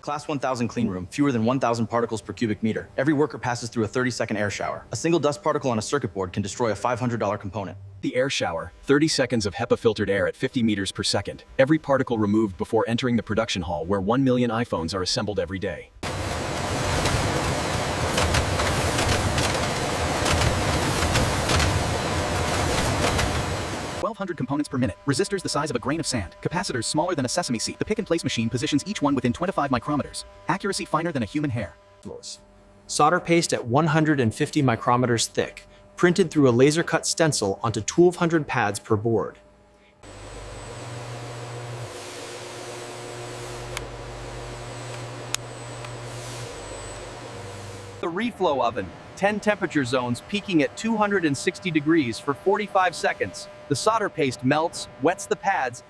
Class 1000 clean room, fewer than 1,000 particles per cubic meter. Every worker passes through a 30-second air shower. A single dust particle on a circuit board can destroy a $500 component. The air shower, 30 seconds of HEPA-filtered air at 50 meters per second. Every particle removed before entering the production hall where 1 million iPhones are assembled every day. 1,200 components per minute. Resistors the size of a grain of sand. Capacitors smaller than a sesame seed. The pick-and-place machine positions each one within 25 micrometers. Accuracy finer than a human hair. Solder paste at 150 micrometers thick, printed through a laser-cut stencil onto 1,200 pads per board. The Reflow oven, 10 temperature zones peaking at 260 degrees for 45 seconds. The solder paste melts, wets the pads.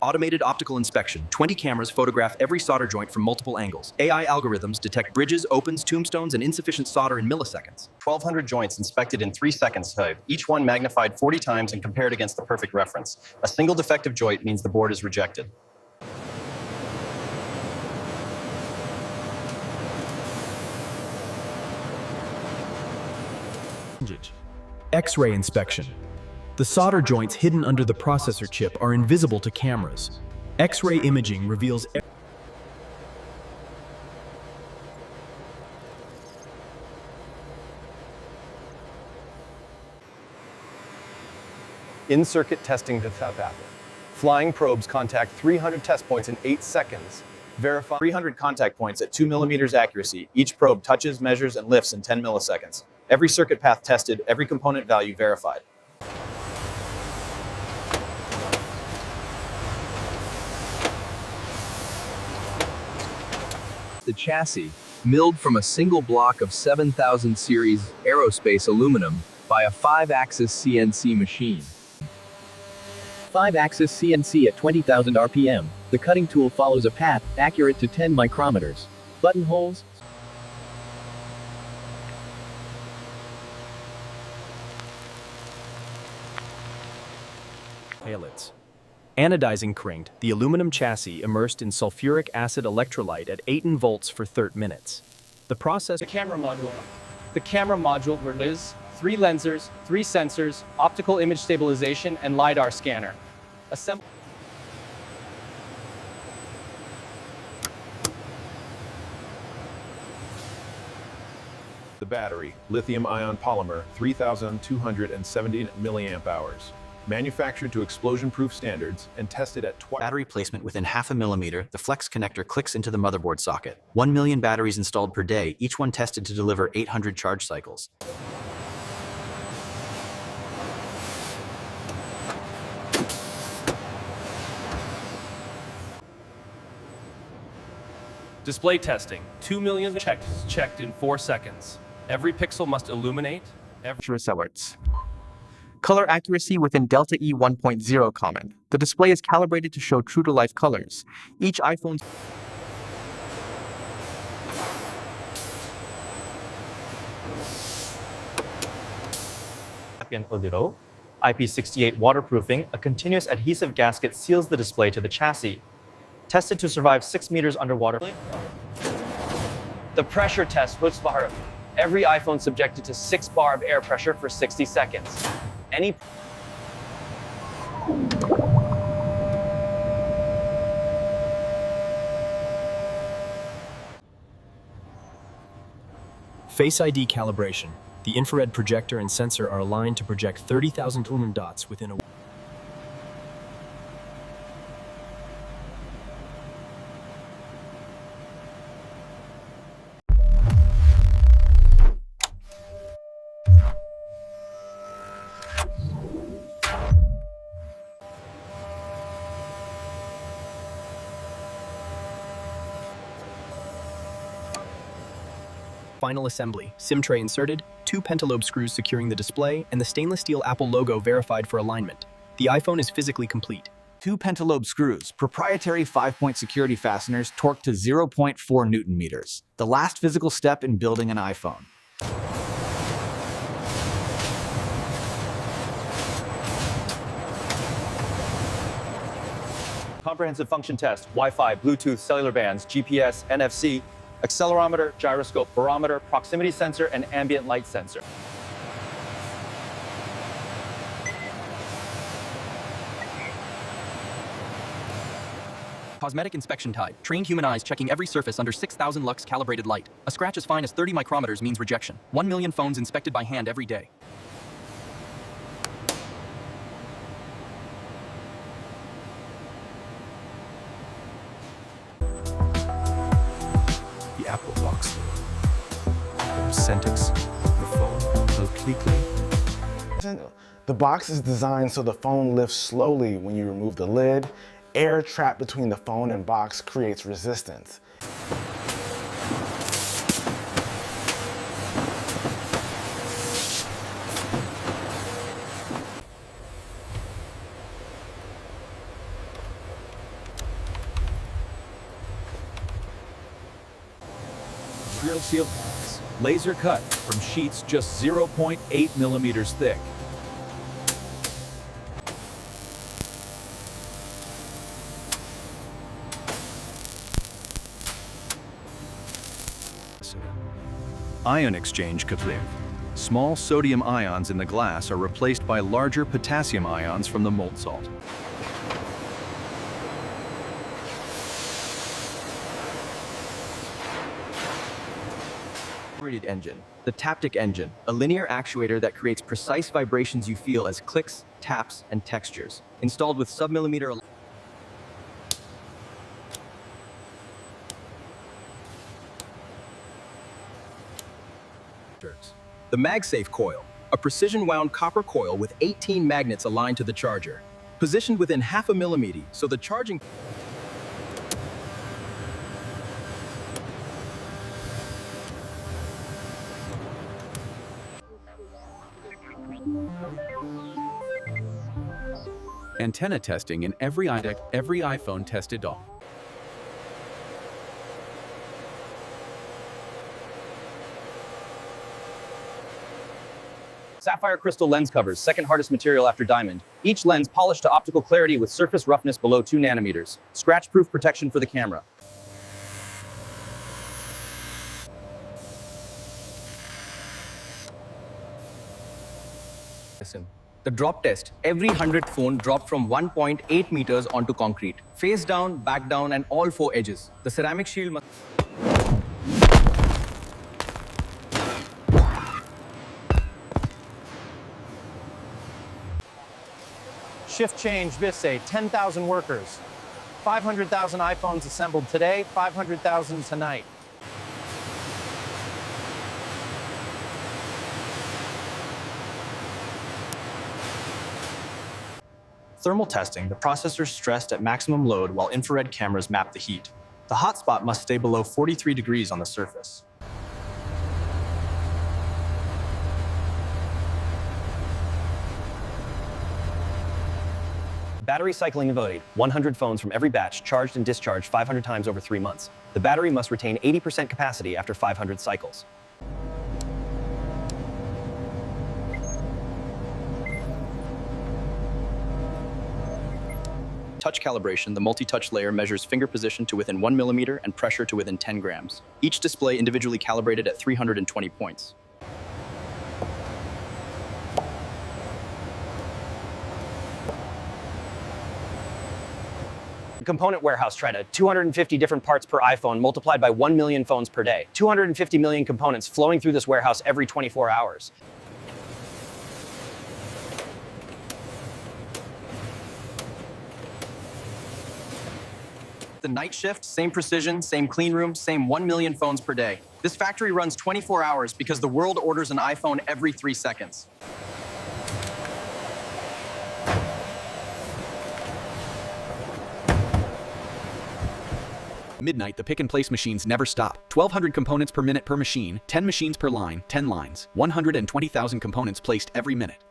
Automated optical inspection. 20 cameras photograph every solder joint from multiple angles. AI algorithms detect bridges, opens, tombstones, and insufficient solder in milliseconds. 1,200 joints inspected in 3 seconds, each one magnified 40 times and compared against the perfect reference. A single defective joint means the board is rejected. X-ray inspection. The solder joints hidden under the processor chip are invisible to cameras. X-ray imaging reveals In-circuit testing to South Africa. Flying probes contact 300 test points in 8 seconds. Verify 300 contact points at 2 millimeters accuracy. Each probe touches, measures, and lifts in 10 milliseconds. Every circuit path tested, every component value verified. The chassis, milled from a single block of 7000 series aerospace aluminum by a 5-axis CNC machine. 5-axis CNC at 20,000 RPM. The cutting tool follows a path, accurate to 10 micrometers. Buttonholes. Pallets. Anodizing cranked, the aluminum chassis immersed in sulfuric acid electrolyte at 18 volts for 30 minutes. The process. The camera module. The camera module releases 3 lenses, 3 sensors, optical image stabilization, and LiDAR scanner. Assemble. The battery, lithium-ion polymer, 3,270 milliamp hours. Manufactured to explosion-proof standards and tested at Battery placement within 0.5 millimeter, the flex connector clicks into the motherboard socket. 1 million batteries installed per day, each one tested to deliver 800 charge cycles. Display testing. 2 million checks checked in 4 seconds. Every pixel must illuminate. Alerts. Color accuracy within Delta E 1.0 comment. The display is calibrated to show true-to-life colors. Each iPhone's IP68 waterproofing, a continuous adhesive gasket seals the display to the chassis. Tested to survive 6 meters underwater. The pressure test puts every iPhone subjected to 6 bar of air pressure for 60 seconds. Any Face ID calibration. The infrared projector and sensor are aligned to project 30,000 lumen dots within a final assembly. SIM tray inserted, 2 pentalobe screws securing the display, and the stainless steel Apple logo verified for alignment. The iPhone is physically complete. 2 pentalobe screws, proprietary 5-point security fasteners torqued to 0.4 Newton meters. The last physical step in building an iPhone. Comprehensive function test, Wi-Fi, Bluetooth, cellular bands, GPS, NFC, accelerometer, gyroscope, barometer, proximity sensor, and ambient light sensor. Cosmetic inspection type. Trained human eyes checking every surface under 6,000 lux calibrated light. A scratch as fine as 30 micrometers means rejection. 1 million phones inspected by hand every day. The Apple box. Centix, the phone, completely. The box is designed so the phone lifts slowly when you remove the lid. Air trapped between the phone and box creates resistance. Drill seal laser cut from sheets just 0.8 millimeters thick. Ion exchange kaplev. Small sodium ions in the glass are replaced by larger potassium ions from the molten salt. Engine. The Taptic engine, a linear actuator that creates precise vibrations you feel as clicks, taps, and textures. Installed with sub-millimeter. The MagSafe coil, a precision-wound copper coil with 18 magnets aligned to the charger. Positioned within half a millimeter, so the charging... Antenna testing in every iPhone tested all. Sapphire crystal lens covers, second hardest material after diamond. Each lens polished to optical clarity with surface roughness below 2 nanometers. Scratch-proof protection for the camera. The drop test. Every 100th phone dropped from 1.8 meters onto concrete. Face down, back down, and all 4 edges. The ceramic shield must... Shift change, Vissay, 10,000 workers. 500,000 iPhones assembled today, 500,000 tonight. Thermal testing, the processor stressed at maximum load while infrared cameras map the heat. The hotspot must stay below 43 degrees on the surface. Battery cycling evaluate. 100 phones from every batch charged and discharged 500 times over 3 months. The battery must retain 80% capacity after 500 cycles. Touch calibration, the multi-touch layer measures finger position to within 1 millimeter and pressure to within 10 grams. Each display individually calibrated at 320 points. Component warehouse tried 250 different parts per iPhone multiplied by 1 million phones per day. 250 million components flowing through this warehouse every 24 hours. The night shift, same precision, same clean room, same 1 million phones per day. This factory runs 24 hours because the world orders an iPhone every 3 seconds. Midnight, the pick-and-place machines never stop. 1,200 components per minute per machine, 10 machines per line, 10 lines. 120,000 components placed every minute.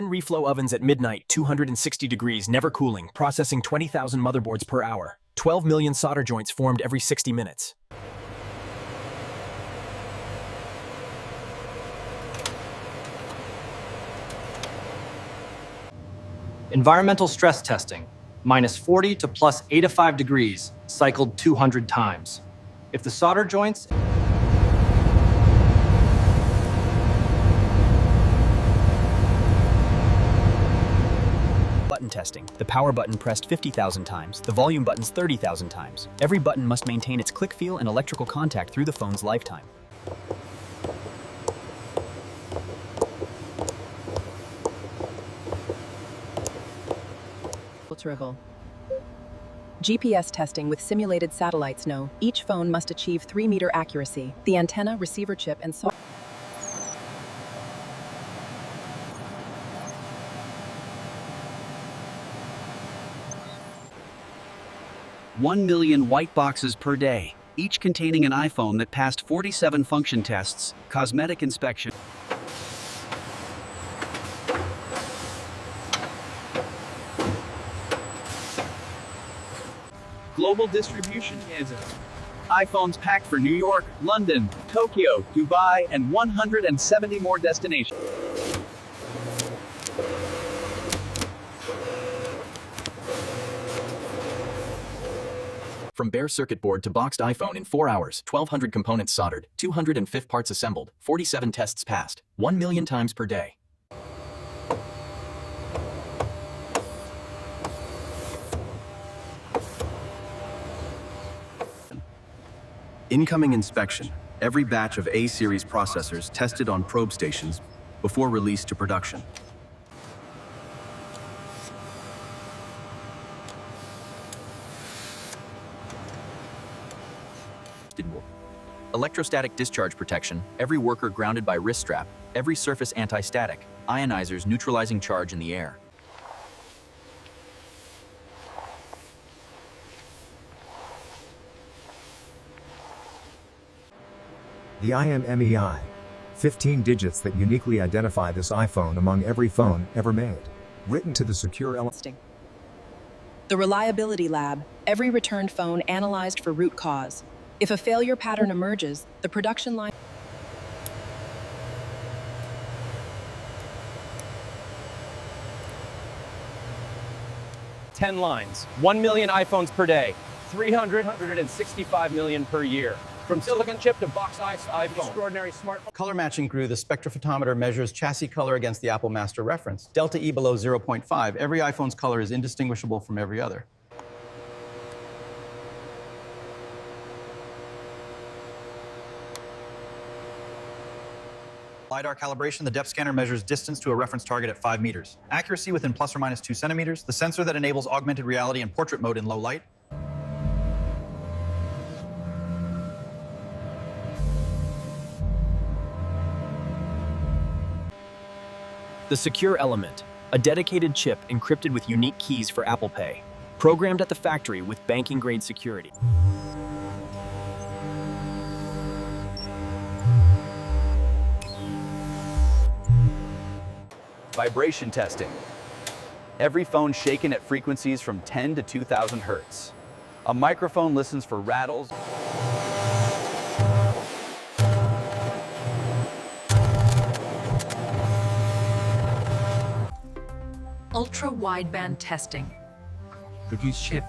Reflow ovens at midnight, 260 degrees, never cooling, processing 20,000 motherboards per hour. 12 million solder joints formed every 60 minutes. Environmental stress testing, -40 to +85 degrees, cycled 200 times. If the solder joints Button testing. The power button pressed 50,000 times, the volume buttons 30,000 times. Every button must maintain its click feel and electrical contact through the phone's lifetime. Triple. GPS testing with simulated satellites know each phone must achieve 3-meter accuracy. The antenna, receiver chip, and software. One million white boxes per day, each containing an iPhone that passed 47 function tests, cosmetic inspection. Global distribution Kansas. iPhones packed for New York, London, Tokyo, Dubai, and 170 more destinations. From bare circuit board to boxed iPhone in 4 hours, 1,200 components soldered, 205 parts assembled, 47 tests passed, 1 million times per day. Incoming inspection. Every batch of A-series processors tested on probe stations before release to production. Electrostatic discharge protection, every worker grounded by wrist strap, every surface anti-static, ionizers neutralizing charge in the air. The IMEI, 15 digits that uniquely identify this iPhone among every phone ever made. Written to the secure element. The Reliability Lab, every returned phone analyzed for root cause. If a failure pattern emerges, the production line. Ten lines, 1 million iPhones per day, 365 million per year. From silicon chip to box-sized iPhone. Extraordinary smartphone. color matching grew, the spectrophotometer measures chassis color against the Apple master reference. Delta E below 0.5. Every iPhone's color is indistinguishable from every other. LiDAR calibration, the depth scanner measures distance to a reference target at 5 meters. Accuracy within ±2 centimeters. The sensor that enables augmented reality and portrait mode in low light. The Secure Element, a dedicated chip encrypted with unique keys for Apple Pay, programmed at the factory with banking-grade security. Vibration testing. Every phone shaken at frequencies from 10 to 2,000 hertz. A microphone listens for rattles. Ultra-wideband testing. Produce chip.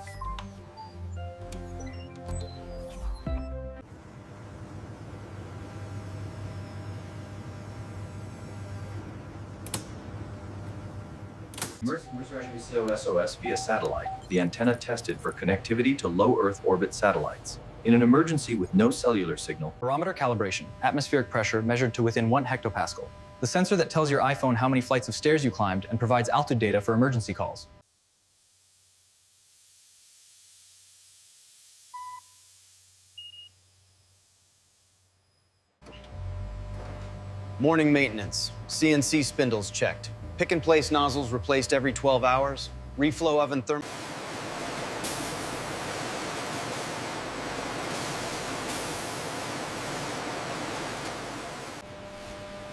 SOS via satellite. The antenna tested for connectivity to low Earth orbit satellites. In an emergency with no cellular signal. Barometer calibration, atmospheric pressure measured to within 1 hectopascal. The sensor that tells your iPhone how many flights of stairs you climbed and provides altitude data for emergency calls. Morning maintenance. CNC spindles checked. Pick and place nozzles replaced every 12 hours. Reflow oven therm.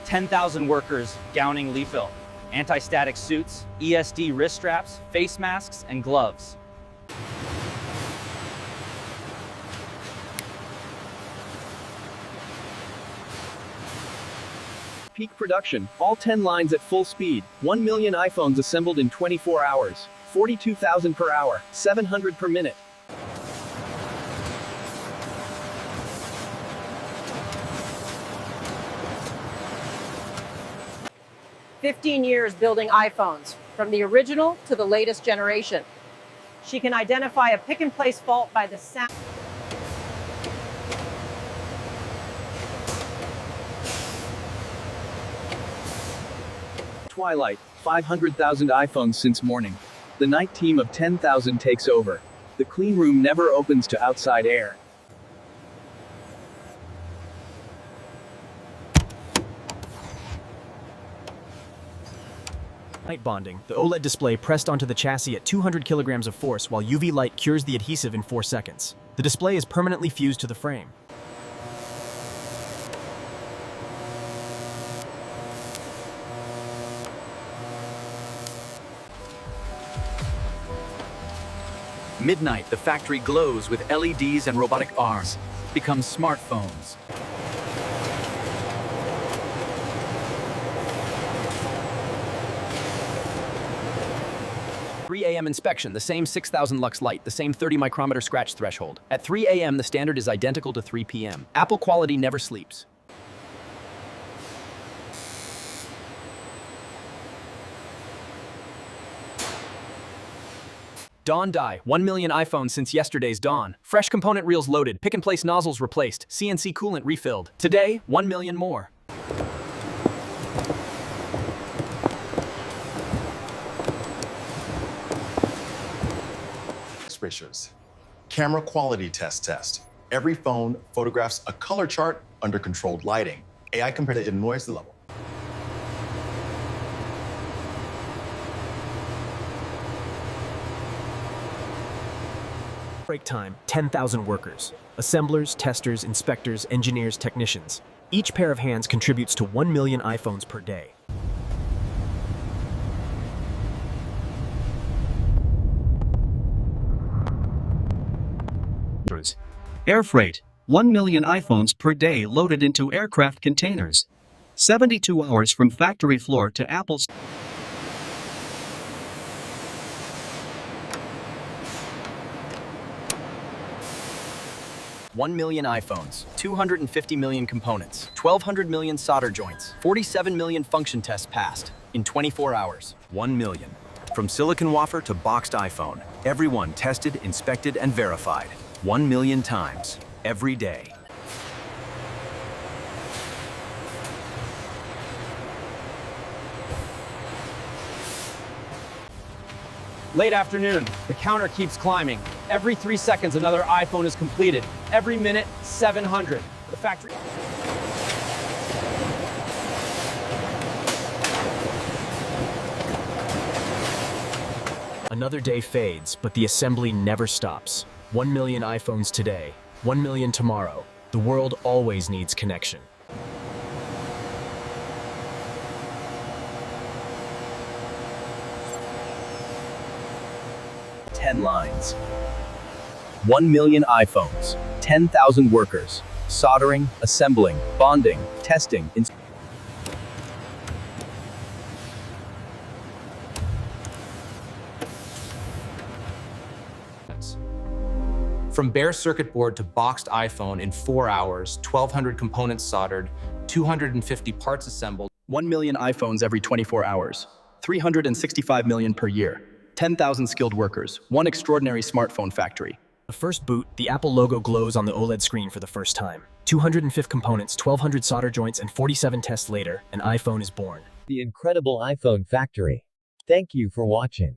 $10,000 workers gowning refill, anti-static suits, ESD wrist straps, face masks, and gloves. peak production, all 10 lines at full speed, 1 million iPhones assembled in 24 hours, 42,000 per hour, 700 per minute. "15 years building iPhones, from the original to the latest generation. She can identify a pick-and-place fault by the sound." Twilight, 500,000 iPhones since morning. The night team of 10,000 takes over. The clean room never opens to outside air. Night bonding, the OLED display pressed onto the chassis at 200 kilograms of force while UV light cures the adhesive in 4 seconds. The display is permanently fused to the frame. Midnight, the factory glows with LEDs and robotic arms. Becomes smartphones. 3 a.m. inspection, the same 6,000 lux light, the same 30 micrometer scratch threshold. At 3 a.m., the standard is identical to 3 p.m. Apple quality never sleeps. Dawn die, 1 million iPhones since yesterday's dawn. Fresh component reels loaded, pick-and-place nozzles replaced, CNC coolant refilled. Today, 1 million more. Ratios. Camera quality test. Every phone photographs a color chart under controlled lighting. AI compared to noise level. Break time, 10,000 workers. Assemblers, testers, inspectors, engineers, technicians. Each pair of hands contributes to 1 million iPhones per day. Air freight, 1 million iPhones per day loaded into aircraft containers. 72 hours from factory floor to Apple's. $1 million iPhones, 250 million components, 1,200 million solder joints, 47 million function tests passed in 24 hours. 1 million. From silicon wafer to boxed iPhone, everyone tested, inspected, and verified. 1 million times, every day. Late afternoon, the counter keeps climbing. Every 3 seconds, another iPhone is completed. Every minute, 700. The factory. Another day fades, but the assembly never stops. 1 million iPhones today, 1 million tomorrow. The world always needs connection. Ten lines. 1 million iPhones. 10,000 workers. Soldering, assembling, bonding, testing, From bare circuit board to boxed iPhone in 4 hours, 1,200 components soldered, 250 parts assembled. 1 million iPhones every 24 hours, 365 million per year, 10,000 skilled workers, one extraordinary smartphone factory. The first boot, the Apple logo glows on the OLED screen for the first time. 205 components, 1,200 solder joints, and 47 tests later, an iPhone is born. The incredible iPhone factory. Thank you for watching.